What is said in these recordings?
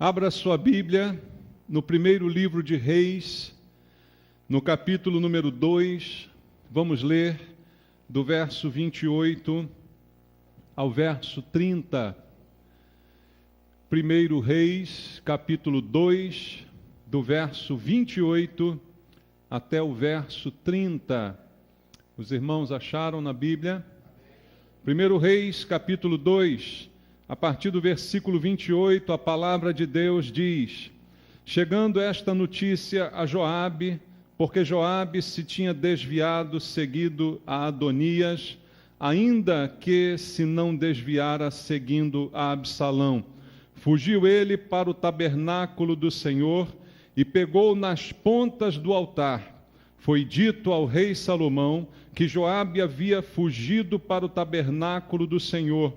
Abra sua Bíblia no primeiro livro de Reis, no capítulo número 2, vamos ler do verso 28 ao verso 30. Primeiro Reis, capítulo 2, do verso 28 até o verso 30. Os irmãos acharam na Bíblia? Primeiro Reis, capítulo 2, a partir do versículo 28, a palavra de Deus diz: chegando esta notícia a Joabe, porque Joabe se tinha desviado, seguido a Adonias, ainda que se não desviara seguindo a Absalão. Fugiu ele para o tabernáculo do Senhor e pegou nas pontas do altar. Foi dito ao rei Salomão que Joabe havia fugido para o tabernáculo do Senhor,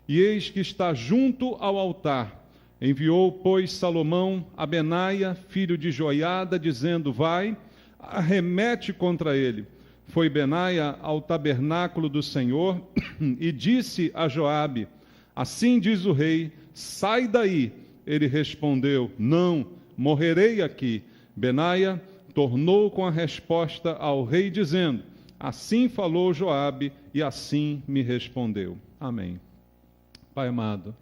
e eis que está junto ao altar. Enviou, pois, Salomão a Benaia, filho de Joiada, dizendo: vai, arremete contra ele. Foi Benaia ao tabernáculo do Senhor e disse a Joabe: assim diz o rei, sai daí. Ele respondeu: não, morrerei aqui. Benaia tornou com a resposta ao rei, dizendo: assim falou Joabe e assim me respondeu. Amém. Pai amado,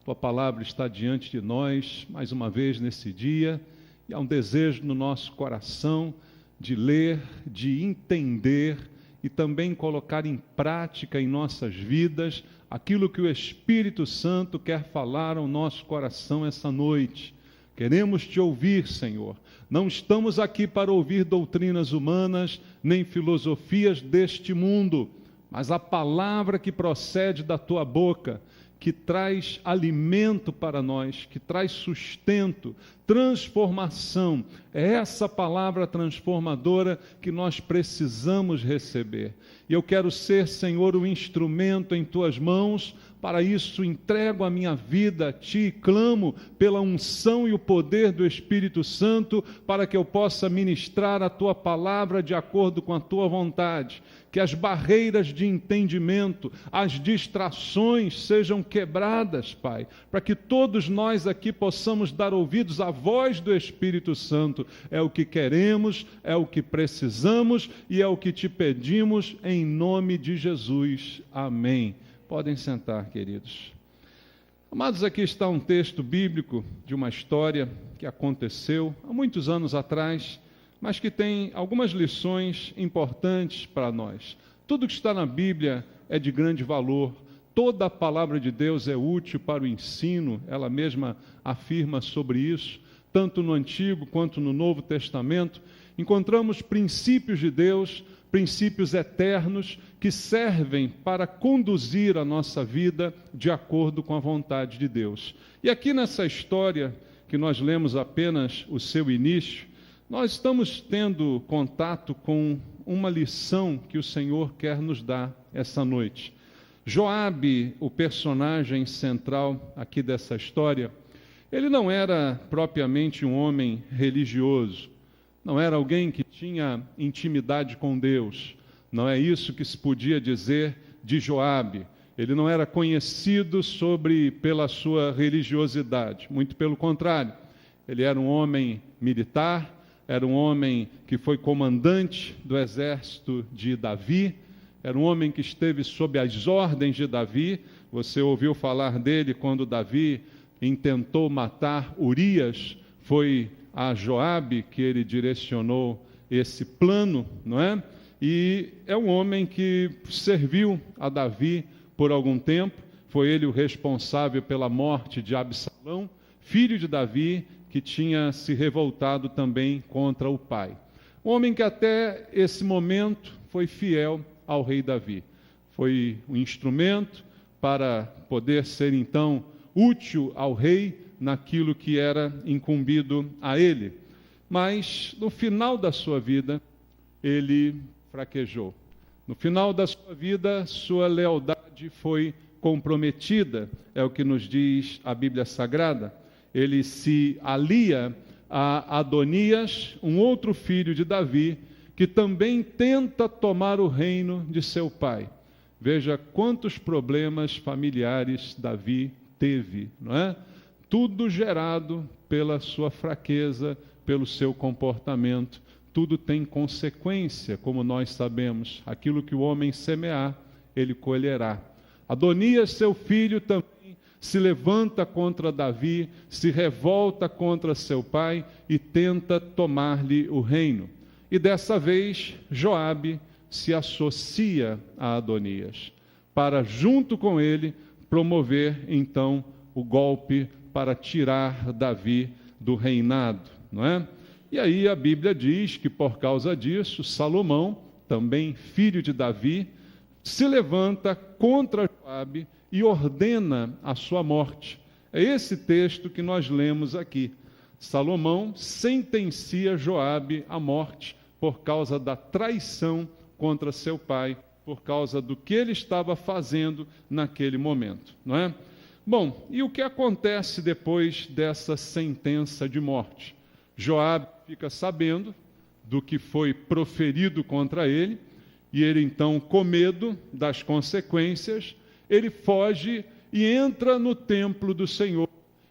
Tua palavra está diante de nós, mais uma vez nesse dia, e há um desejo no nosso coração de ler, de entender e também colocar em prática em nossas vidas aquilo que o Espírito Santo quer falar ao nosso coração essa noite. Queremos Te ouvir, Senhor. Não estamos aqui para ouvir doutrinas humanas, nem filosofias deste mundo, mas a palavra que procede da Tua boca, que traz alimento para nós, que traz sustento, transformação. É essa palavra transformadora que nós precisamos receber. E eu quero ser, Senhor, o instrumento em Tuas mãos. Para isso, entrego a minha vida a Ti e clamo pela unção e o poder do Espírito Santo para que eu possa ministrar a Tua palavra de acordo com a Tua vontade. Que as barreiras de entendimento, as distrações sejam quebradas, Pai, para que todos nós aqui possamos dar ouvidos à voz do Espírito Santo. É o que queremos, é o que precisamos e é o que Te pedimos em nome de Jesus. Amém. Podem sentar, queridos. Amados, aqui está um texto bíblico de uma história que aconteceu há muitos anos atrás, mas que tem algumas lições importantes para nós. Tudo que está na Bíblia é de grande valor. Toda a palavra de Deus é útil para o ensino, ela mesma afirma sobre isso, tanto no Antigo quanto no Novo Testamento. Encontramos princípios de Deus, princípios eternos que servem para conduzir a nossa vida de acordo com a vontade de Deus. E aqui nessa história, que nós lemos apenas o seu início, nós estamos tendo contato com uma lição que o Senhor quer nos dar essa noite. Joabe, o personagem central aqui dessa história, ele não era propriamente um homem religioso, não era alguém que tinha intimidade com Deus. Não é isso que se podia dizer de Joabe. Ele não era conhecido pela sua religiosidade. Muito pelo contrário. Ele era um homem militar, era um homem que foi comandante do exército de Davi, era um homem que esteve sob as ordens de Davi. Você ouviu falar dele quando Davi intentou matar Urias, foi a Joabe que ele direcionou esse plano, não é? E é um homem que serviu a Davi por algum tempo, foi ele o responsável pela morte de Absalão, filho de Davi, que tinha se revoltado também contra o pai. Um homem que até esse momento foi fiel ao rei Davi. Foi um instrumento para poder ser então útil ao rei naquilo que era incumbido a ele. Mas no final da sua vida, ele fraquejou. No final da sua vida, sua lealdade foi comprometida, é o que nos diz a Bíblia Sagrada. Ele se alia a Adonias, um outro filho de Davi, que também tenta tomar o reino de seu pai. Veja quantos problemas familiares Davi teve, não é? tudo gerado pela sua fraqueza, pelo seu comportamento. Tudo tem consequência, como nós sabemos. Aquilo que o homem semear, ele colherá. Adonias, seu filho, também se levanta contra Davi, se revolta contra seu pai e tenta tomar-lhe o reino. E dessa vez, Joabe se associa a Adonias, para, junto com ele, promover, então, o golpe para tirar Davi do reinado, não é? E aí a Bíblia diz que, por causa disso, Salomão, também filho de Davi, se levanta contra Joabe e ordena a sua morte. É esse texto que nós lemos aqui. Salomão sentencia Joabe à morte por causa da traição contra seu pai, por causa do que ele estava fazendo naquele momento, não é? Bom, e o que acontece depois dessa sentença de morte? Joabe fica sabendo do que foi proferido contra ele, e ele então, com medo das consequências, ele foge e entra no templo do Senhor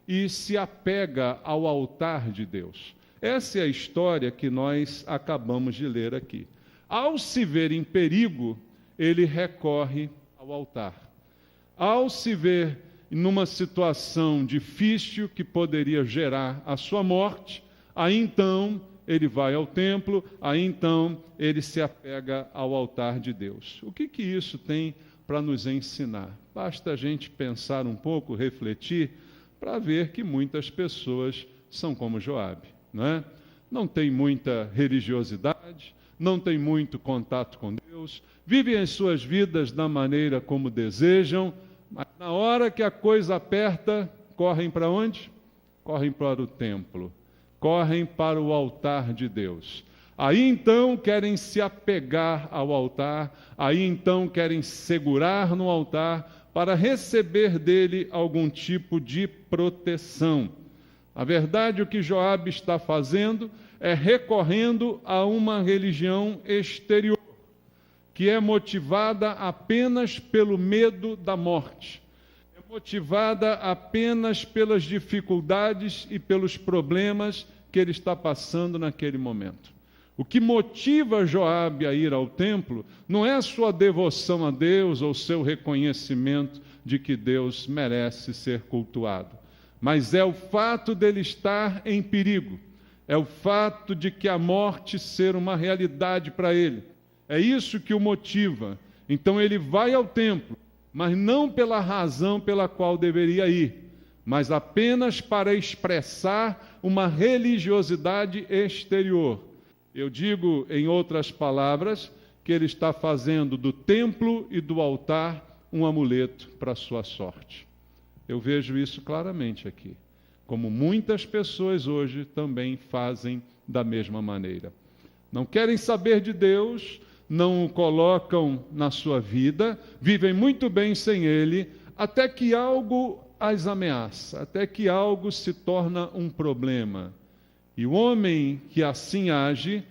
e se apega ao altar de Deus. Essa é a história que nós acabamos de ler aqui. Ao se ver em perigo, ele recorre ao altar. Ao se ver numa situação difícil que poderia gerar a sua morte, aí então ele vai ao templo, aí então ele se apega ao altar de Deus. O que isso tem para nos ensinar? Basta a gente pensar um pouco, refletir, para ver que muitas pessoas são como Joabe, não é? Não tem muita religiosidade, não tem muito contato com Deus, vivem as suas vidas da maneira como desejam, mas na hora que a coisa aperta, correm para onde? Correm para o templo, correm para o altar de Deus. Aí então querem se apegar ao altar, aí então querem segurar no altar para receber dele algum tipo de proteção. Na verdade, o que Joabe está fazendo é recorrendo a uma religião exterior, que é motivada apenas pelo medo da morte, é motivada apenas pelas dificuldades e pelos problemas que ele está passando naquele momento. O que motiva Joabe a ir ao templo não é a sua devoção a Deus ou seu reconhecimento de que Deus merece ser cultuado, mas é o fato dele estar em perigo, é o fato de que a morte ser uma realidade para ele. É isso que o motiva. Então ele vai ao templo, mas não pela razão pela qual deveria ir, mas apenas para expressar uma religiosidade exterior. Eu digo, em outras palavras, que ele está fazendo do templo e do altar um amuleto para a sua sorte. Eu vejo isso claramente aqui, como muitas pessoas hoje também fazem da mesma maneira. Não querem saber de Deus, não o colocam na sua vida, vivem muito bem sem Ele, até que algo as ameaça, até que algo se torna um problema. E o homem que assim age,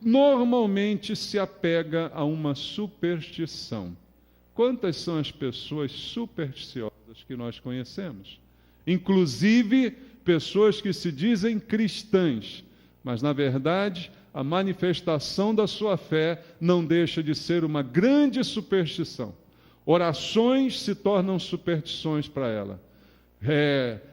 normalmente se apega a uma superstição. Quantas são as pessoas supersticiosas que nós conhecemos? Inclusive, pessoas que se dizem cristãs, mas, na verdade, a manifestação da sua fé não deixa de ser uma grande superstição. Orações se tornam superstições para ela.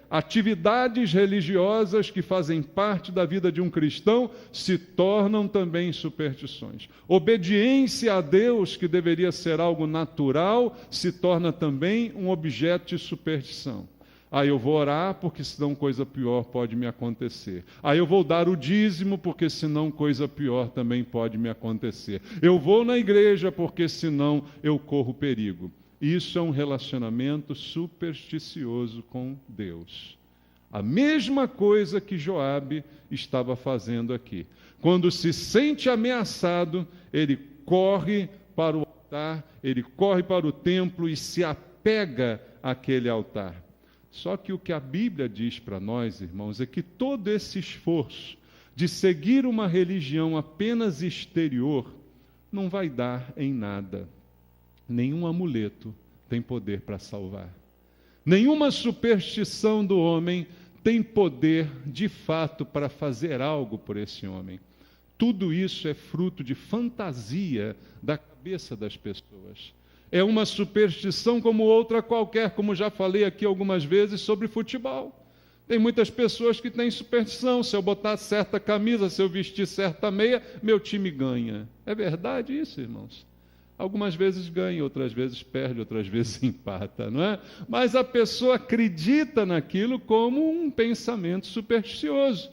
Atividades religiosas que fazem parte da vida de um cristão se tornam também superstições. Obediência a Deus, que deveria ser algo natural, se torna também um objeto de superstição. Aí eu vou orar, porque senão coisa pior pode me acontecer. Aí eu vou dar o dízimo, porque senão coisa pior também pode me acontecer. Eu vou na igreja, porque senão eu corro perigo. Isso é um relacionamento supersticioso com Deus. A mesma coisa que Joabe estava fazendo aqui. Quando se sente ameaçado, ele corre para o altar, ele corre para o templo e se apega àquele altar. Só que o que a Bíblia diz para nós, irmãos, é que todo esse esforço de seguir uma religião apenas exterior não vai dar em nada. Nenhum amuleto tem poder para salvar. Nenhuma superstição do homem tem poder, de fato, para fazer algo por esse homem. Tudo isso é fruto de fantasia da cabeça das pessoas. É uma superstição como outra qualquer, como já falei aqui algumas vezes sobre futebol. Tem muitas pessoas que têm superstição: se eu botar certa camisa, se eu vestir certa meia, meu time ganha. É verdade isso, irmãos? Algumas vezes ganha, outras vezes perde, outras vezes empata, não é? Mas a pessoa acredita naquilo como um pensamento supersticioso,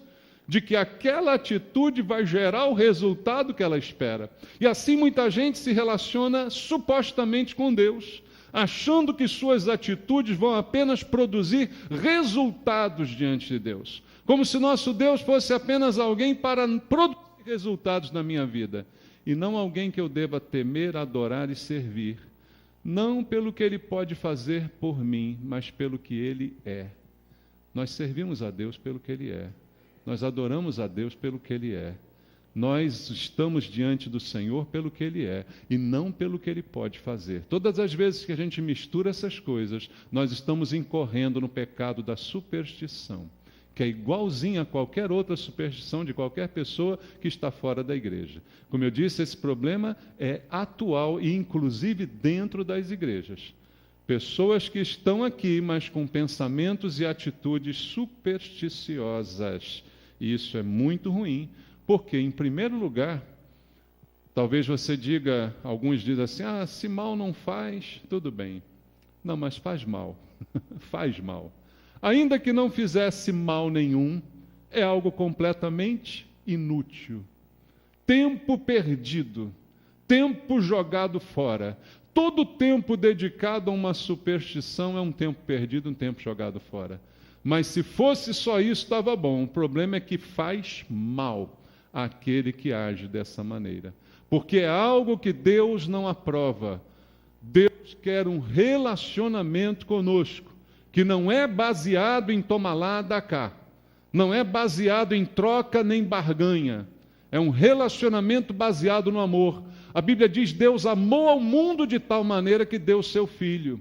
de que aquela atitude vai gerar o resultado que ela espera. E assim muita gente se relaciona supostamente com Deus, achando que suas atitudes vão apenas produzir resultados diante de Deus. Como se nosso Deus fosse apenas alguém para produzir resultados na minha vida, e não alguém que eu deva temer, adorar e servir, não pelo que Ele pode fazer por mim, mas pelo que Ele é. Nós servimos a Deus pelo que Ele é. Nós adoramos a Deus pelo que Ele é. Nós estamos diante do Senhor pelo que Ele é, e não pelo que Ele pode fazer. Todas as vezes que a gente mistura essas coisas, nós estamos incorrendo no pecado da superstição, que é igualzinha a qualquer outra superstição de qualquer pessoa que está fora da igreja. Como eu disse, esse problema é atual e inclusive dentro das igrejas. Pessoas que estão aqui, mas com pensamentos e atitudes supersticiosas. E isso é muito ruim, porque, em primeiro lugar, talvez você diga, alguns dizem assim: se mal não faz, tudo bem. Não, mas faz mal. Faz mal. Ainda que não fizesse mal nenhum, é algo completamente inútil. Tempo perdido, tempo jogado fora. Todo tempo dedicado a uma superstição é um tempo perdido, um tempo jogado fora. Mas se fosse só isso, estava bom. O problema é que faz mal àquele que age dessa maneira. Porque é algo que Deus não aprova. Deus quer um relacionamento conosco, que não é baseado em toma lá, dá cá. Não é baseado em troca nem barganha. É um relacionamento baseado no amor. A Bíblia diz: Deus amou ao mundo de tal maneira que deu o seu Filho.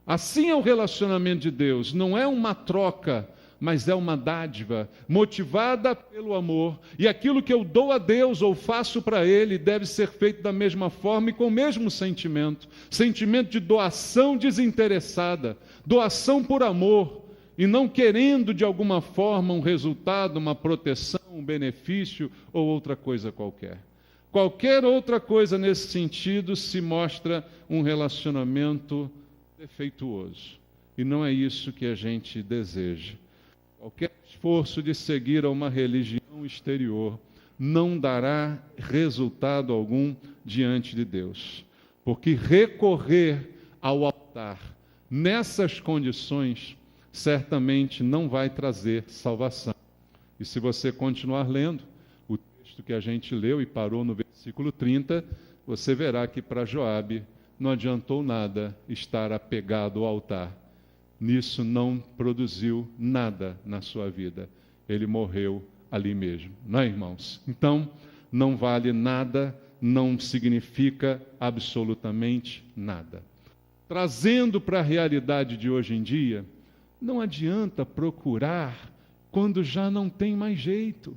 Assim é o relacionamento de Deus. Não é uma troca, mas é uma dádiva, motivada pelo amor. E aquilo que eu dou a Deus ou faço para Ele deve ser feito da mesma forma e com o mesmo sentimento. Sentimento de doação desinteressada, doação por amor, e não querendo de alguma forma um resultado, uma proteção, um benefício ou outra coisa qualquer. Qualquer outra coisa nesse sentido se mostra um relacionamento defeituoso. E não é isso que a gente deseja. Qualquer esforço de seguir a uma religião exterior não dará resultado algum diante de Deus. Porque recorrer ao altar nessas condições certamente não vai trazer salvação. E se você continuar lendo o texto que a gente leu e parou no versículo 30, você verá que para Joabe não adiantou nada estar apegado ao altar. Nisso não produziu nada na sua vida. Ele morreu ali mesmo, não é, irmãos? Então, não vale nada, não significa absolutamente nada. Trazendo para a realidade de hoje em dia, não adianta procurar quando já não tem mais jeito.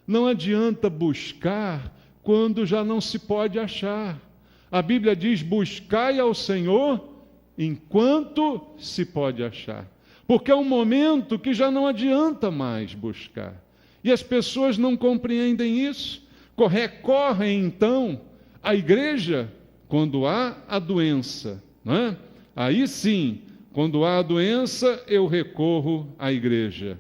Não adianta buscar quando já não se pode achar. A Bíblia diz: buscai ao Senhor enquanto se pode achar. Porque é um momento que já não adianta mais buscar. E as pessoas não compreendem isso. Recorrem então à igreja quando há a doença, não é? Aí sim, quando há a doença, eu recorro à igreja.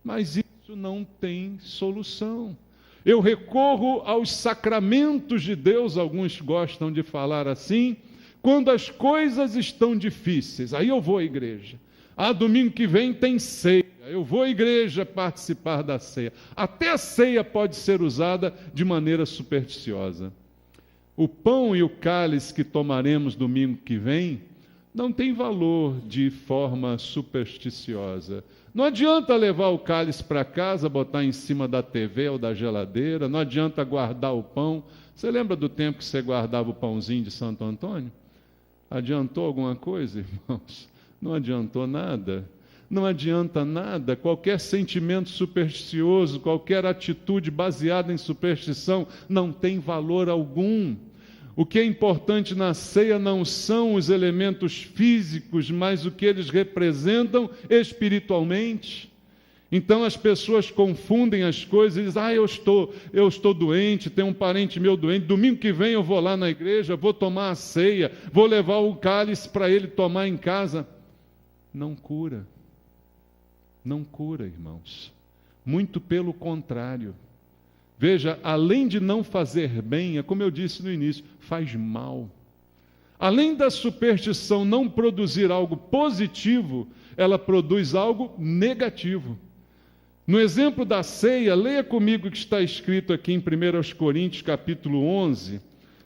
Mas isso não tem solução. Eu recorro aos sacramentos de Deus, alguns gostam de falar assim, quando as coisas estão difíceis. Aí eu vou à igreja. Domingo que vem tem ceia. Eu vou à igreja participar da ceia. Até a ceia pode ser usada de maneira supersticiosa. O pão e o cálice que tomaremos domingo que vem não tem valor de forma supersticiosa. Não adianta levar o cálice para casa, botar em cima da TV ou da geladeira, não adianta guardar o pão. Você lembra do tempo que você guardava o pãozinho de Santo Antônio? Adiantou alguma coisa, irmãos? Não adiantou nada. não adianta nada. Qualquer sentimento supersticioso, qualquer atitude baseada em superstição, não tem valor algum. O que é importante na ceia não são os elementos físicos, mas o que eles representam espiritualmente. Então as pessoas confundem as coisas e dizem, eu estou doente, tem um parente meu doente, domingo que vem eu vou lá na igreja, vou tomar a ceia, vou levar o cálice para ele tomar em casa. Não cura. Não cura, irmãos. Muito pelo contrário. Veja, além de não fazer bem, é como eu disse no início, faz mal. Além da superstição não produzir algo positivo, ela produz algo negativo. No exemplo da ceia, leia comigo o que está escrito aqui em 1 Coríntios capítulo 11,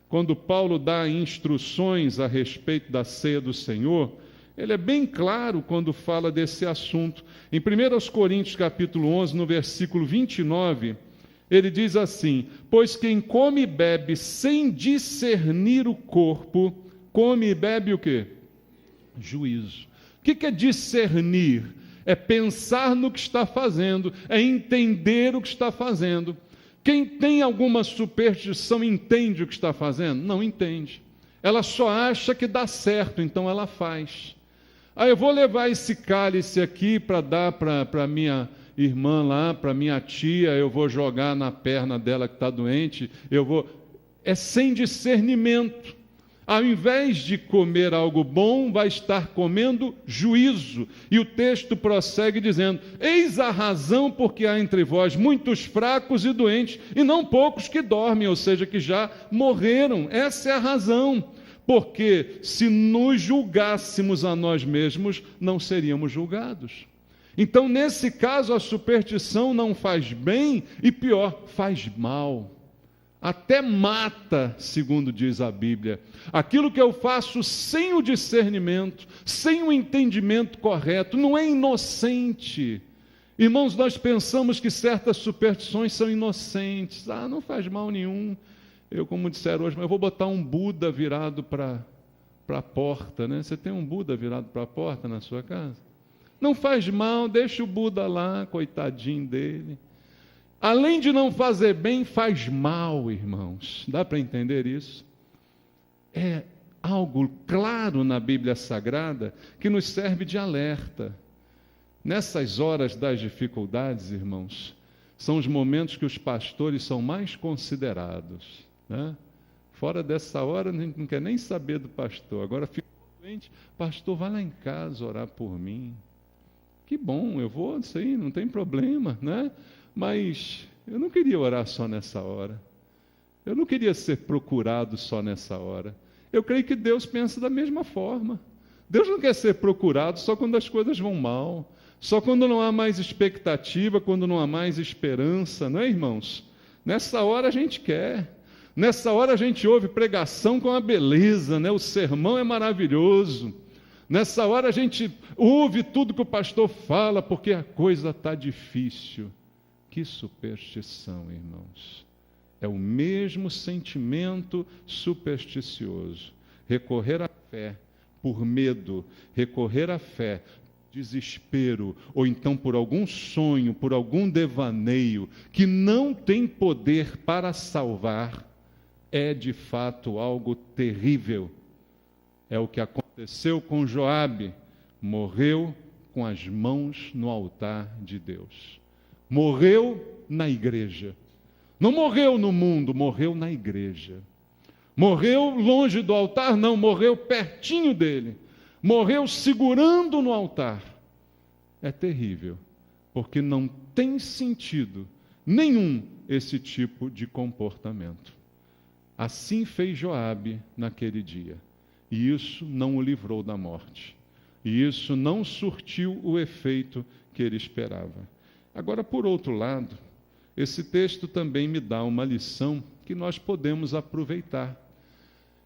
quando Paulo dá instruções a respeito da ceia do Senhor. Ele é bem claro quando fala desse assunto. Em 1 Coríntios capítulo 11, no versículo 29, ele diz assim: pois quem come e bebe sem discernir o corpo, come e bebe o quê? Juízo. O que é discernir? É pensar no que está fazendo, é entender o que está fazendo. Quem tem alguma superstição entende o que está fazendo? Não entende. Ela só acha que dá certo, então ela faz. Eu vou levar esse cálice aqui para dar para minha irmã lá, para minha tia, eu vou jogar na perna dela que está doente, É sem discernimento. Ao invés de comer algo bom, vai estar comendo juízo. E o texto prossegue dizendo: eis a razão porque há entre vós muitos fracos e doentes, e não poucos que dormem, ou seja, que já morreram. Essa é a razão. Porque se nos julgássemos a nós mesmos, não seríamos julgados. Então, nesse caso, a superstição não faz bem e, pior, faz mal. Até mata, segundo diz a Bíblia. Aquilo que eu faço sem o discernimento, sem o entendimento correto, não é inocente. Irmãos, nós pensamos que certas superstições são inocentes. Não faz mal nenhum. Como disseram hoje, mas eu vou botar um Buda virado para a porta, né? Você tem um Buda virado para a porta na sua casa? Não faz mal, deixa o Buda lá, coitadinho dele. Além de não fazer bem, faz mal, irmãos. Dá para entender isso? É algo claro na Bíblia Sagrada que nos serve de alerta. Nessas horas das dificuldades, irmãos, são os momentos que os pastores são mais considerados, né? Fora dessa hora, não quer nem saber do pastor. Agora fica doente, pastor, vai lá em casa orar por mim. Que bom, eu vou, sim, não tem problema, né? Mas eu não queria orar só nessa hora. Eu não queria ser procurado só nessa hora. Eu creio que Deus pensa da mesma forma. Deus não quer ser procurado só quando as coisas vão mal, só quando não há mais expectativa, quando não há mais esperança, não é, irmãos? Nessa hora a gente quer. Nessa hora a gente ouve pregação com a beleza, né? O sermão é maravilhoso. Nessa hora a gente ouve tudo que o pastor fala, porque a coisa está difícil. Que superstição, irmãos. É o mesmo sentimento supersticioso. Recorrer à fé por medo, recorrer à fé desespero, ou então por algum sonho, por algum devaneio, que não tem poder para salvar, é de fato algo terrível. É o que aconteceu com Joabe, morreu com as mãos no altar de Deus. Morreu na igreja. Não morreu no mundo, morreu na igreja. Morreu longe do altar? Não, morreu pertinho dele. Morreu segurando no altar. É terrível, porque não tem sentido nenhum esse tipo de comportamento. Assim fez Joabe naquele dia. E isso não o livrou da morte. E isso não surtiu o efeito que ele esperava. Agora, por outro lado, esse texto também me dá uma lição que nós podemos aproveitar.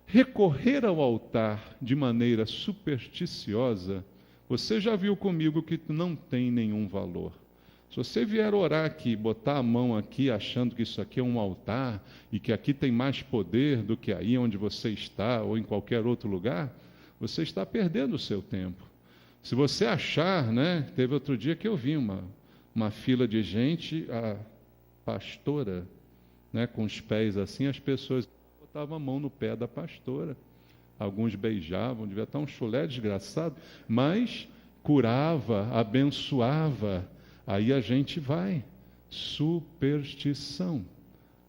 Recorrer ao altar de maneira supersticiosa, você já viu comigo que não tem nenhum valor. Se você vier orar aqui, botar a mão aqui, achando que isso aqui é um altar e que aqui tem mais poder do que aí onde você está ou em qualquer outro lugar, você está perdendo o seu tempo. Se você achar, né? Teve outro dia que eu vi uma fila de gente, a pastora, né, com os pés assim, as pessoas botavam a mão no pé da pastora. Alguns beijavam, devia estar um chulé desgraçado, mas curava, abençoava. Aí a gente vai. Superstição.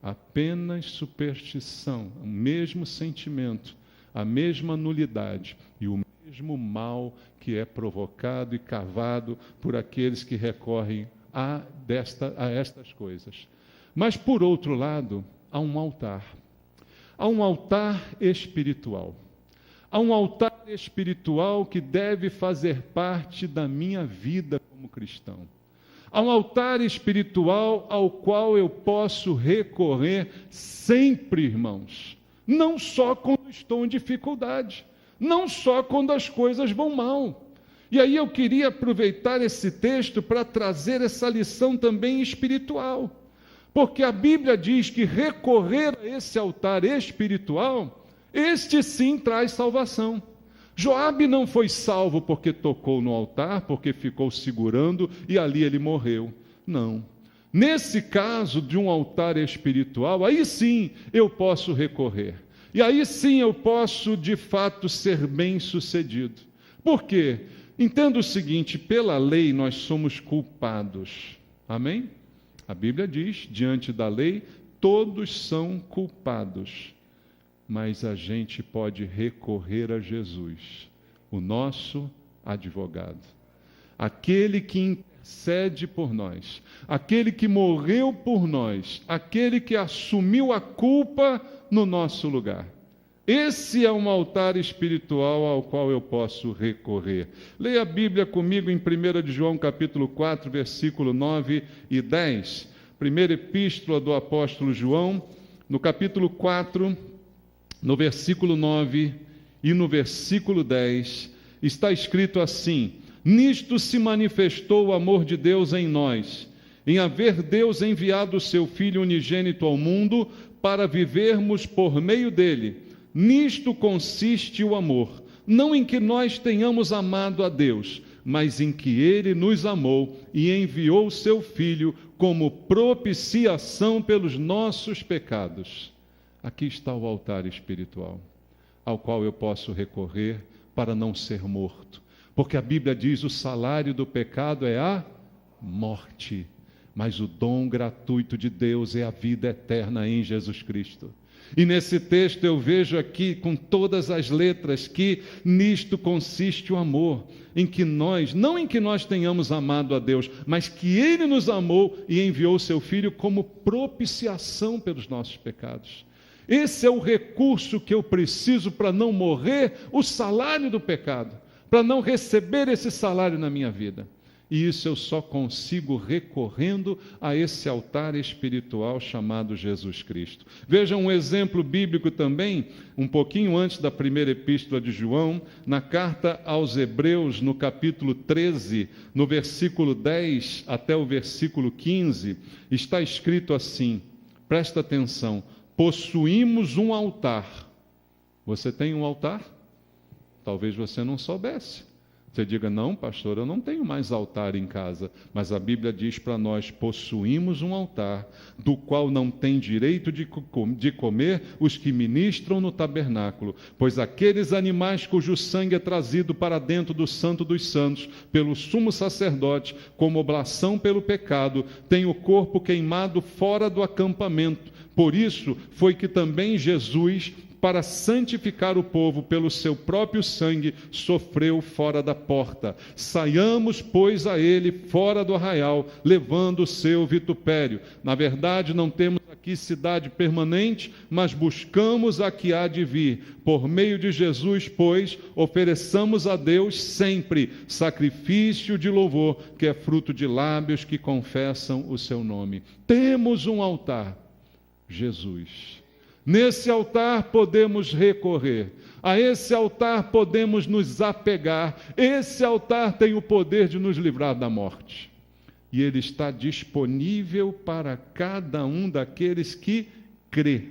Apenas superstição. O mesmo sentimento, a mesma nulidade e o mesmo mal que é provocado e cavado por aqueles que recorrem a estas coisas. Mas, por outro lado, há um altar. Há um altar espiritual. Há um altar espiritual que deve fazer parte da minha vida como cristão. Há um altar espiritual ao qual eu posso recorrer sempre, irmãos. Não só quando estou em dificuldade, não só quando as coisas vão mal. E aí eu queria aproveitar esse texto para trazer essa lição também espiritual. Porque a Bíblia diz que recorrer a esse altar espiritual, este sim traz salvação. Joabe não foi salvo porque tocou no altar, porque ficou segurando e ali ele morreu. Não. Nesse caso de um altar espiritual, aí sim eu posso recorrer. E aí sim eu posso, de fato, ser bem-sucedido. Por quê? Entenda o seguinte, pela lei nós somos culpados. Amém? A Bíblia diz, diante da lei, todos são culpados. Mas a gente pode recorrer a Jesus, o nosso advogado. Aquele que intercede por nós, aquele que morreu por nós, aquele que assumiu a culpa no nosso lugar. Esse é um altar espiritual ao qual eu posso recorrer. Leia a Bíblia comigo em 1 de João capítulo 4, versículo 9 e 10. Primeira epístola do apóstolo João, no capítulo 4, no versículo 9 e no versículo 10, está escrito assim: nisto se manifestou o amor de Deus em nós, em haver Deus enviado o seu Filho unigênito ao mundo para vivermos por meio dele. Nisto consiste o amor, não em que nós tenhamos amado a Deus, mas em que ele nos amou e enviou o seu Filho como propiciação pelos nossos pecados. Aqui está o altar espiritual, ao qual eu posso recorrer para não ser morto. Porque a Bíblia diz: o salário do pecado é a morte, mas o dom gratuito de Deus é a vida eterna em Jesus Cristo. E nesse texto eu vejo aqui com todas as letras que nisto consiste o amor, em que nós, não em que nós tenhamos amado a Deus, mas que Ele nos amou e enviou o seu Filho como propiciação pelos nossos pecados. Esse é o recurso que eu preciso para não morrer o salário do pecado, para não receber esse salário na minha vida. E isso eu só consigo recorrendo a esse altar espiritual chamado Jesus Cristo. Veja um exemplo bíblico também, um pouquinho antes da primeira epístola de João, na carta aos Hebreus, no capítulo 13, no versículo 10 até o versículo 15, está escrito assim, presta atenção: possuímos um altar. Você tem um altar? Talvez você não soubesse. Você diga: não, pastor, eu não tenho mais altar em casa. Mas a Bíblia diz para nós: possuímos um altar, do qual não tem direito de comer os que ministram no tabernáculo, pois aqueles animais cujo sangue é trazido para dentro do Santo dos Santos, pelo sumo sacerdote, como oblação pelo pecado, têm o corpo queimado fora do acampamento. Por isso foi que também Jesus, para santificar o povo pelo seu próprio sangue, sofreu fora da porta. Saiamos, pois, a ele fora do arraial, levando o seu vitupério. Na verdade, não temos aqui cidade permanente, mas buscamos a que há de vir. Por meio de Jesus, pois, ofereçamos a Deus sempre sacrifício de louvor, que é fruto de lábios que confessam o seu nome. Temos um altar, Jesus. Nesse altar podemos recorrer, a esse altar podemos nos apegar, esse altar tem o poder de nos livrar da morte. E ele está disponível para cada um daqueles que crê.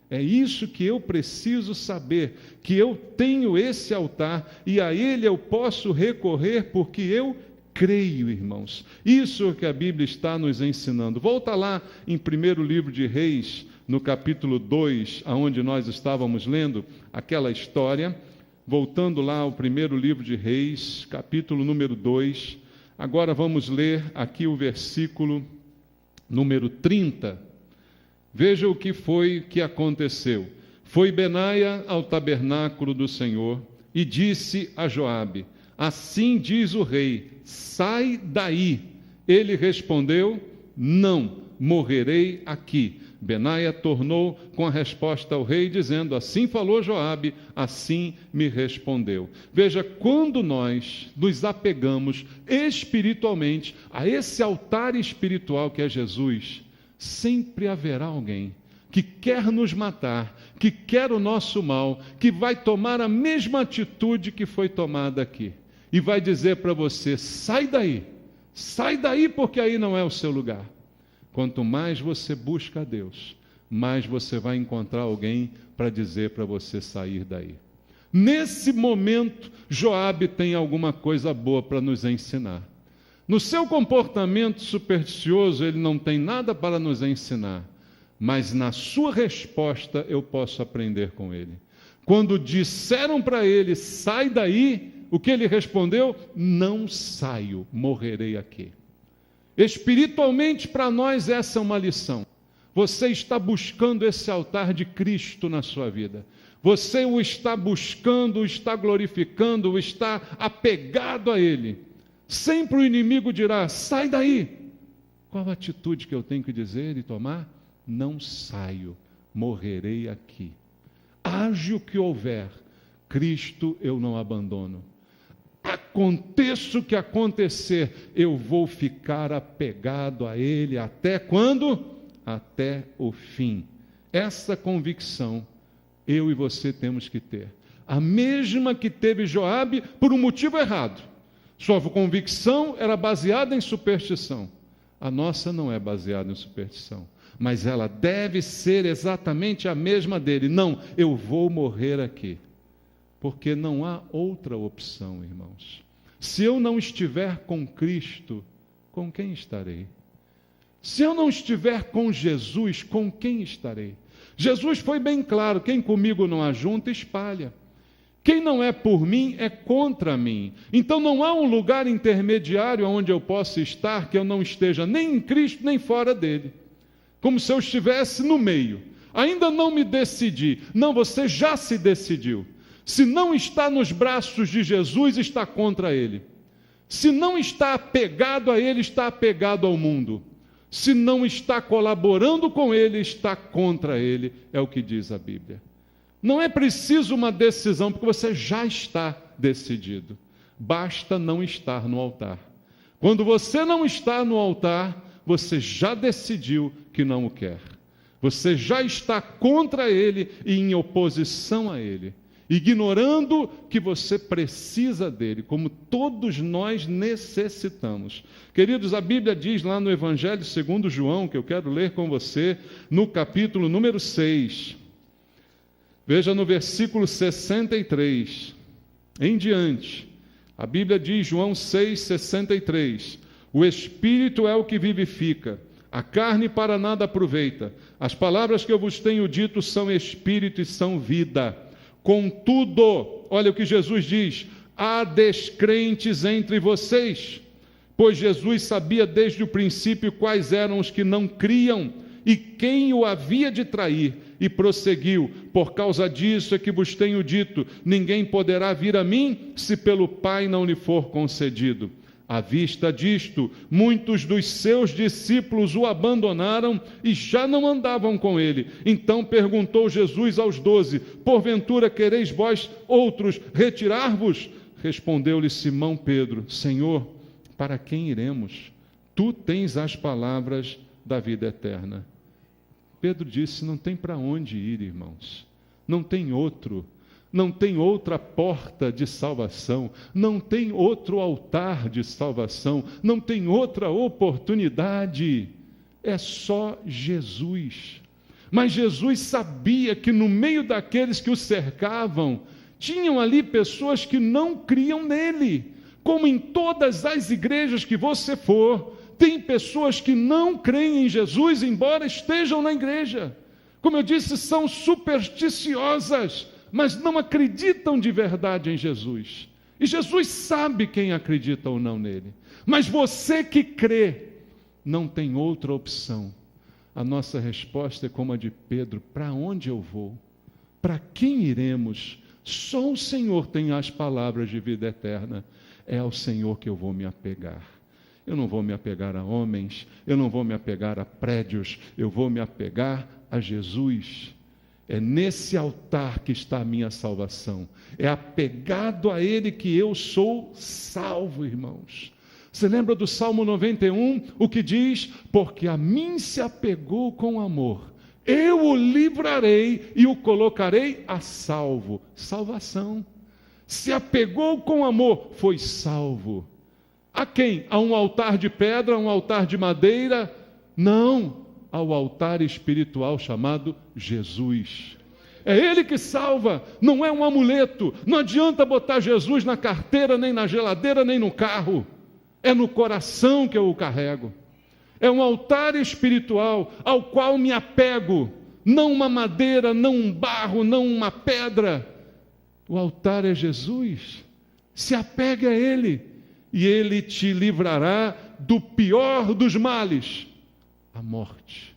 É isso que eu preciso saber, que eu tenho esse altar e a ele eu posso recorrer porque eu creio, irmãos. Isso é o que a Bíblia está nos ensinando. Volta lá em 1º livro de Reis, no capítulo 2, aonde nós estávamos lendo aquela história. Voltando lá ao 1º livro de Reis, capítulo número 2. Agora vamos ler aqui o versículo número 30. Veja o que foi que aconteceu. Foi Benaia ao tabernáculo do Senhor e disse a Joabe: assim diz o rei, sai daí. Ele respondeu: não, morrerei aqui. Benaia tornou com a resposta ao rei, dizendo: assim falou Joabe, assim me respondeu. Veja, quando nós nos apegamos espiritualmente a esse altar espiritual que é Jesus, sempre haverá alguém que quer nos matar, que quer o nosso mal, que vai tomar a mesma atitude que foi tomada aqui. E vai dizer para você: sai daí porque aí não é o seu lugar. Quanto mais você busca a Deus, mais você vai encontrar alguém para dizer para você sair daí. Nesse momento, Joabe tem alguma coisa boa para nos ensinar. No seu comportamento supersticioso, ele não tem nada para nos ensinar, mas na sua resposta eu posso aprender com ele. Quando disseram para ele: sai daí, o que ele respondeu? Não saio, morrerei aqui. Espiritualmente, para nós, essa é uma lição. Você está buscando esse altar de Cristo na sua vida. Você o está buscando, o está glorificando, o está apegado a Ele. Sempre o inimigo dirá: sai daí. Qual a atitude que eu tenho que dizer e tomar? Não saio, morrerei aqui. Haja o que houver, Cristo eu não abandono. Aconteça o que acontecer, eu vou ficar apegado a Ele até quando? Até o fim. Essa convicção eu e você temos que ter. A mesma que teve Joabe por um motivo errado. Sua convicção era baseada em superstição. A nossa não é baseada em superstição, mas ela deve ser exatamente a mesma dele. Não, eu vou morrer aqui, porque não há outra opção, irmãos. Se eu não estiver com Cristo, com quem estarei? Se eu não estiver com Jesus, com quem estarei? Jesus foi bem claro: quem comigo não ajunta, espalha. Quem não é por mim, é contra mim. Então não há um lugar intermediário onde eu possa estar que eu não esteja nem em Cristo, nem fora dele. Como se eu estivesse no meio. Ainda não me decidi. Não, você já se decidiu. Se não está nos braços de Jesus, está contra ele. Se não está apegado a ele, está apegado ao mundo. Se não está colaborando com ele, está contra ele. É o que diz a Bíblia. Não é preciso uma decisão, porque você já está decidido. Basta não estar no altar. Quando você não está no altar, você já decidiu que não o quer. Você já está contra ele e em oposição a ele, ignorando que você precisa dele, como todos nós necessitamos. Queridos, a Bíblia diz lá no Evangelho segundo João, que eu quero ler com você, no capítulo número 6, veja no versículo 63 em diante, a Bíblia diz, João 6,63, o Espírito é o que vivifica, a carne para nada aproveita. As palavras que eu vos tenho dito são Espírito e são vida. Contudo, olha o que Jesus diz, há descrentes entre vocês, pois Jesus sabia desde o princípio quais eram os que não criam e quem o havia de trair, e prosseguiu, por causa disso é que vos tenho dito, ninguém poderá vir a mim, se pelo Pai não lhe for concedido. À vista disto, muitos dos seus discípulos o abandonaram e já não andavam com ele. Então perguntou Jesus aos 12, porventura quereis vós outros retirar-vos? Respondeu-lhe Simão Pedro, Senhor, para quem iremos? Tu tens as palavras da vida eterna. Pedro disse, não tem para onde ir, irmãos. Não tem outro. Não tem outra porta de salvação, não tem outro altar de salvação, não tem outra oportunidade, é só Jesus. Mas Jesus sabia que no meio daqueles que o cercavam, tinham ali pessoas que não criam nele. Como em todas as igrejas que você for, tem pessoas que não creem em Jesus, embora estejam na igreja. Como eu disse, são supersticiosas, mas não acreditam de verdade em Jesus. E Jesus sabe quem acredita ou não nele. Mas você que crê, não tem outra opção. A nossa resposta é como a de Pedro: para onde eu vou? Para quem iremos? Só o Senhor tem as palavras de vida eterna. É ao Senhor que eu vou me apegar. Eu não vou me apegar a homens, eu não vou me apegar a prédios, eu vou me apegar a Jesus. É nesse altar que está a minha salvação. É apegado a Ele que eu sou salvo, irmãos. Você lembra do Salmo 91, o que diz: porque a mim se apegou com amor, eu o livrarei e o colocarei a salvo. Salvação. Se apegou com amor, foi salvo. A quem? A um altar de pedra, a um altar de madeira? Não, ao altar espiritual chamado Jesus. É Ele que salva, não é um amuleto. Não adianta botar Jesus na carteira, nem na geladeira, nem no carro. É no coração que eu o carrego. É um altar espiritual ao qual me apego. Não uma madeira, não um barro, não uma pedra. O altar é Jesus. Se apegue a Ele, e Ele te livrará do pior dos males, a morte.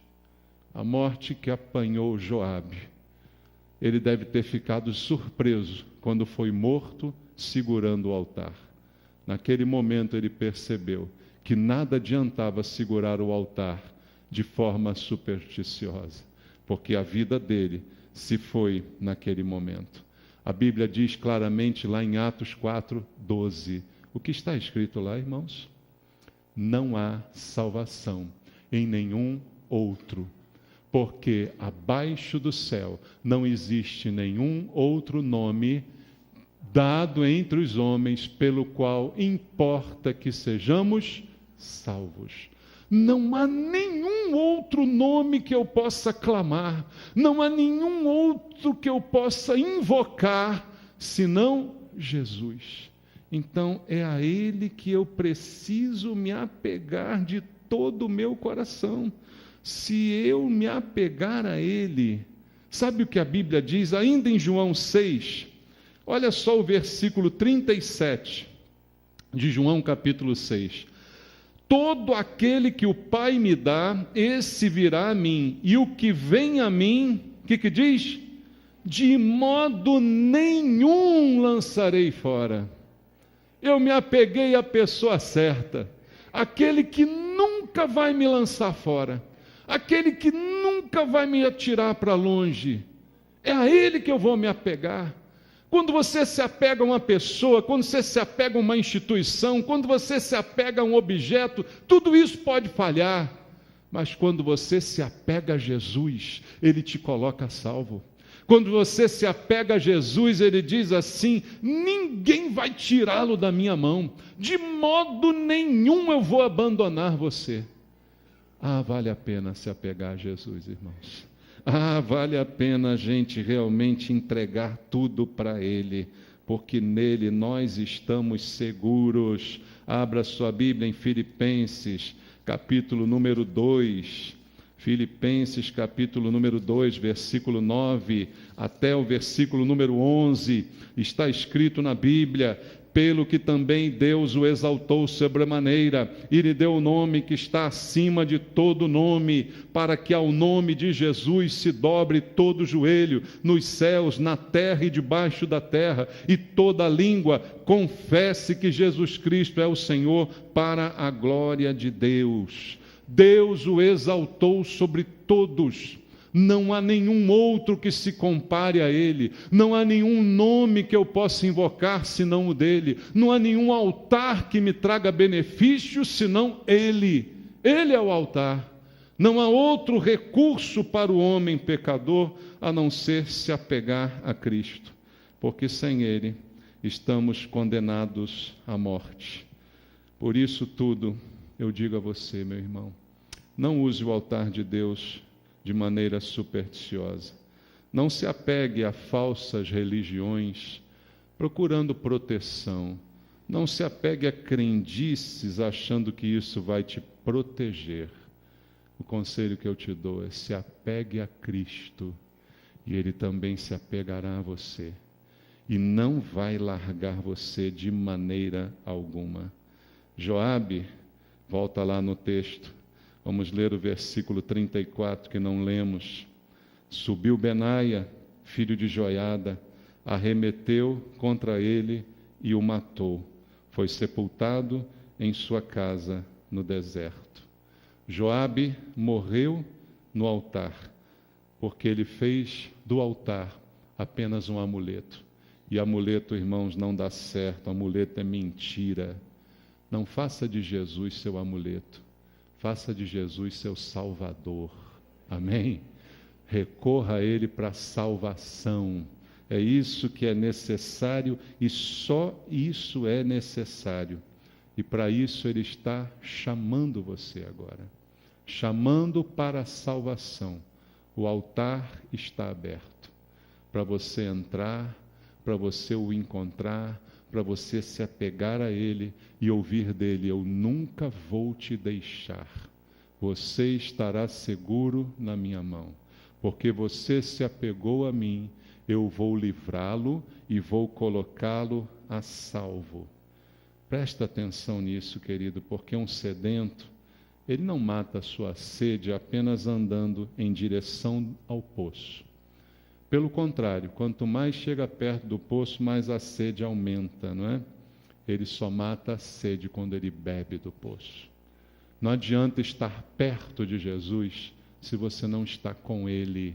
A morte que apanhou Joabe. Ele deve ter ficado surpreso quando foi morto segurando o altar. Naquele momento ele percebeu que nada adiantava segurar o altar de forma supersticiosa, porque a vida dele se foi naquele momento. A Bíblia diz claramente lá em Atos 4:12, o que está escrito lá, irmãos? Não há salvação em nenhum outro, porque abaixo do céu não existe nenhum outro nome dado entre os homens pelo qual importa que sejamos salvos. Não há nenhum outro nome que eu possa clamar, não há nenhum outro que eu possa invocar, senão Jesus. Então é a Ele que eu preciso me apegar de todo o meu coração. Se eu me apegar a Ele, sabe o que a Bíblia diz ainda em João 6? Olha só o versículo 37 de João capítulo 6. Todo aquele que o Pai me dá, esse virá a mim, e o que vem a mim, o que diz? De modo nenhum lançarei fora. Eu me apeguei à pessoa certa, aquele que nunca vai me lançar fora, aquele que nunca vai me atirar para longe, é a Ele que eu vou me apegar. Quando você se apega a uma pessoa, quando você se apega a uma instituição, quando você se apega a um objeto, tudo isso pode falhar. Mas quando você se apega a Jesus, Ele te coloca salvo. Quando você se apega a Jesus, Ele diz assim: ninguém vai tirá-lo da minha mão, de modo nenhum eu vou abandonar você. Ah, vale a pena se apegar a Jesus, irmãos. Ah, vale a pena a gente realmente entregar tudo para Ele, porque nele nós estamos seguros. Abra sua Bíblia em Filipenses, capítulo número 2. Filipenses, capítulo número 2, versículo 9, até o versículo número 11, está escrito na Bíblia: pelo que também Deus o exaltou sobremaneira, e lhe deu o nome que está acima de todo nome, para que ao nome de Jesus se dobre todo joelho, nos céus, na terra e debaixo da terra, e toda língua confesse que Jesus Cristo é o Senhor, para a glória de Deus. Deus o exaltou sobre todos. Não há nenhum outro que se compare a Ele, não há nenhum nome que eu possa invocar senão o dele, não há nenhum altar que me traga benefício senão Ele. Ele é o altar. Não há outro recurso para o homem pecador a não ser se apegar a Cristo, porque sem Ele estamos condenados à morte. Por isso tudo eu digo a você, meu irmão, não use o altar de Deus de maneira supersticiosa. Não se apegue a falsas religiões procurando proteção. Não se apegue a crendices achando que isso vai te proteger. O conselho que eu te dou é: se apegue a Cristo e Ele também se apegará a você. E não vai largar você de maneira alguma. Joabe, volta lá no texto, vamos ler o versículo 34 que não lemos. Subiu Benaia, filho de Joiada, arremeteu contra ele e o matou. Foi sepultado em sua casa no deserto. Joabe morreu no altar, porque ele fez do altar apenas um amuleto. E amuleto, irmãos, não dá certo, amuleto é mentira. Não faça de Jesus seu amuleto, faça de Jesus seu Salvador. Amém? Recorra a Ele para a salvação. É isso que é necessário e só isso é necessário. E para isso Ele está chamando você agora. Chamando para a salvação. O altar está aberto para você entrar, para você o encontrar, para você se apegar a Ele e ouvir dele: eu nunca vou te deixar. Você estará seguro na minha mão. Porque você se apegou a mim, eu vou livrá-lo e vou colocá-lo a salvo. Presta atenção nisso, querido, porque um sedento, ele não mata a sua sede apenas andando em direção ao poço. Pelo contrário, quanto mais chega perto do poço, mais a sede aumenta, não é? Ele só mata a sede quando ele bebe do poço. Não adianta estar perto de Jesus se você não está com Ele.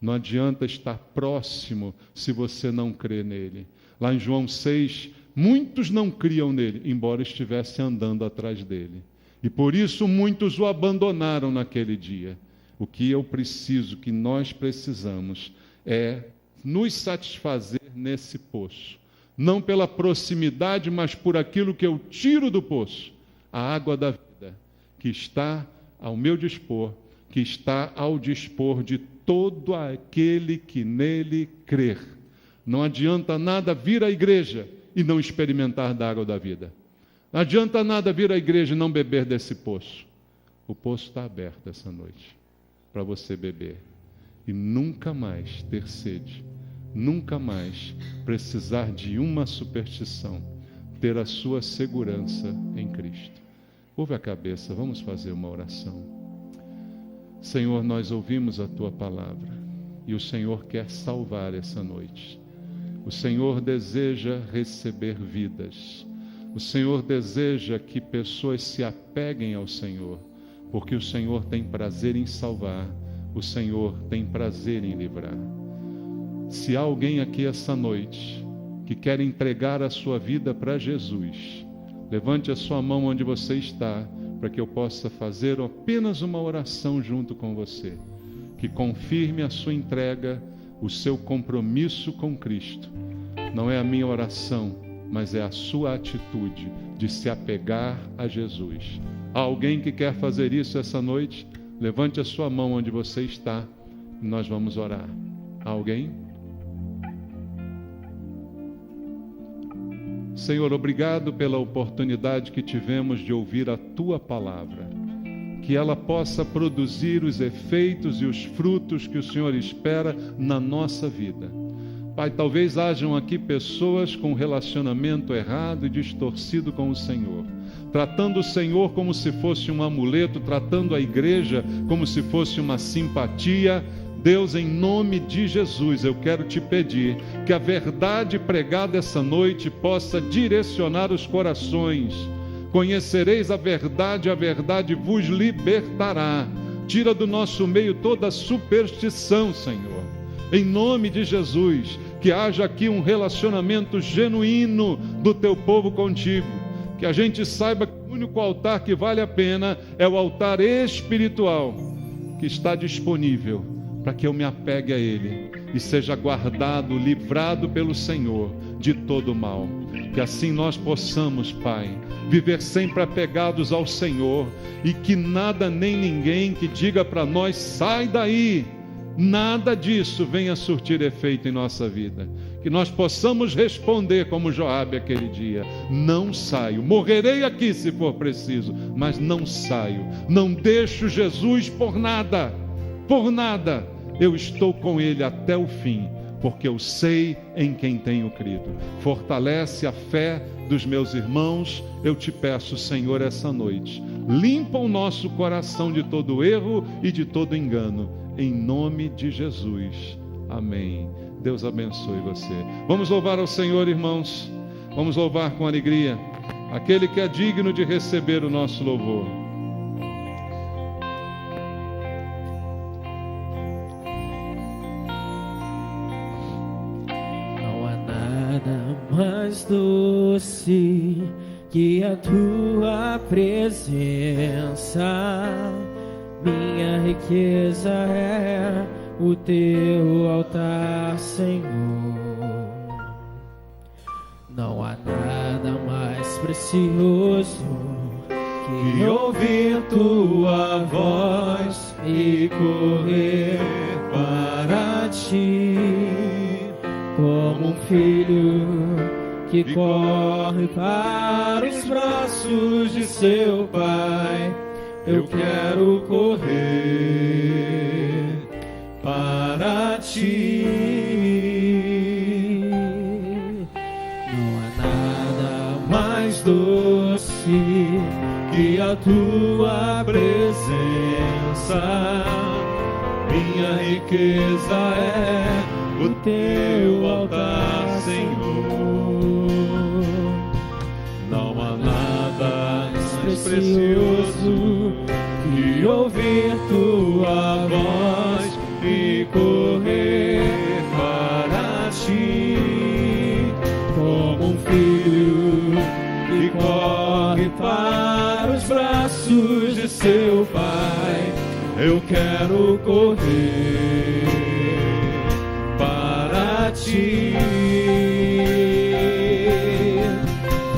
Não adianta estar próximo se você não crê nele. Lá em João 6, muitos não criam nele, embora estivessem andando atrás dele. E por isso muitos o abandonaram naquele dia. O que eu preciso, que nós precisamos, é nos satisfazer nesse poço. Não pela proximidade, mas por aquilo que eu tiro do poço. A água da vida, que está ao meu dispor, que está ao dispor de todo aquele que nele crer. Não adianta nada vir à igreja e não experimentar da água da vida. Não adianta nada vir à igreja e não beber desse poço. O poço está aberto essa noite para você beber e nunca mais ter sede, nunca mais precisar de uma superstição, ter a sua segurança em Cristo. Curva a cabeça, vamos fazer uma oração. Senhor, nós ouvimos a Tua palavra e o Senhor quer salvar essa noite. O Senhor deseja receber vidas. O Senhor deseja que pessoas se apeguem ao Senhor, porque o Senhor tem prazer em salvar, o Senhor tem prazer em livrar. Se há alguém aqui essa noite que quer entregar a sua vida para Jesus, levante a sua mão onde você está, para que eu possa fazer apenas uma oração junto com você, que confirme a sua entrega, o seu compromisso com Cristo. Não é a minha oração, mas é a sua atitude de se apegar a Jesus. Há alguém que quer fazer isso essa noite? Levante a sua mão onde você está e nós vamos orar. Há alguém? Senhor, obrigado pela oportunidade que tivemos de ouvir a Tua palavra. Que ela possa produzir os efeitos e os frutos que o Senhor espera na nossa vida. Pai, talvez hajam aqui pessoas com relacionamento errado e distorcido com o Senhor, tratando o Senhor como se fosse um amuleto, tratando a igreja como se fosse uma simpatia. Deus, em nome de Jesus, eu quero te pedir que a verdade pregada essa noite possa direcionar os corações. Conhecereis a verdade vos libertará. Tira do nosso meio toda superstição, Senhor. Em nome de Jesus, que haja aqui um relacionamento genuíno do teu povo contigo. Que a gente saiba que o único altar que vale a pena é o altar espiritual, que está disponível para que eu me apegue a Ele e seja guardado, livrado pelo Senhor de todo mal. Que assim nós possamos, Pai, viver sempre apegados ao Senhor, e que nada nem ninguém que diga para nós, sai daí, nada disso venha surtir efeito em nossa vida. Que nós possamos responder como Joabe aquele dia: não saio, morrerei aqui se for preciso, mas não saio, não deixo Jesus por nada, eu estou com Ele até o fim, porque eu sei em quem tenho crido. Fortalece a fé dos meus irmãos, eu te peço, Senhor, essa noite. Limpa o nosso coração de todo erro e de todo engano, em nome de Jesus. Amém. Deus abençoe você. Vamos louvar ao Senhor, irmãos. Vamos louvar com alegria aquele que é digno de receber o nosso louvor. Mais doce que a tua presença, minha riqueza é o teu altar, Senhor. Não há nada mais precioso que ouvir tua voz e correr para ti, como um filho que corre para os braços de seu pai. Eu quero correr para ti. Não há nada mais doce que a tua presença, minha riqueza é o teu altar, Senhor. Não há nada mais precioso que ouvir tua voz e correr para ti, como um filho que corre para os braços de seu pai. Eu quero correr para ti,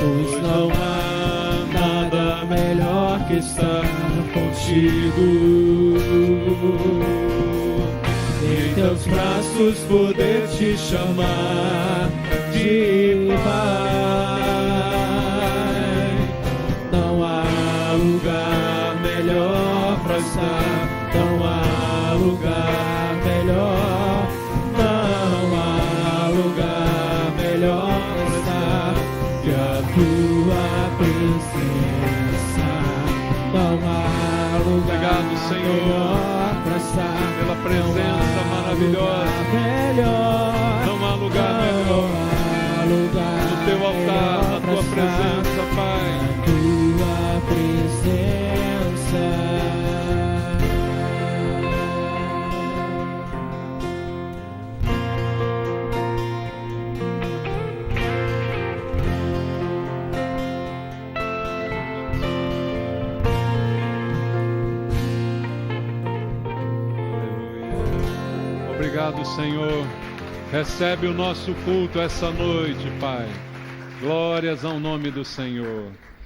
pois não há nada melhor que estar contigo, em teus braços poder te chamar de pai. Não há lugar melhor para estar, não há lugar melhor, não há lugar melhor para estar que a tua presença. Não há lugar melhor para estar, pela presença maravilhosa. Não há lugar melhor no teu altar, na tua presença, Pai. Na tua presença. Obrigado, Senhor. Recebe o nosso culto essa noite, Pai. Glórias ao nome do Senhor.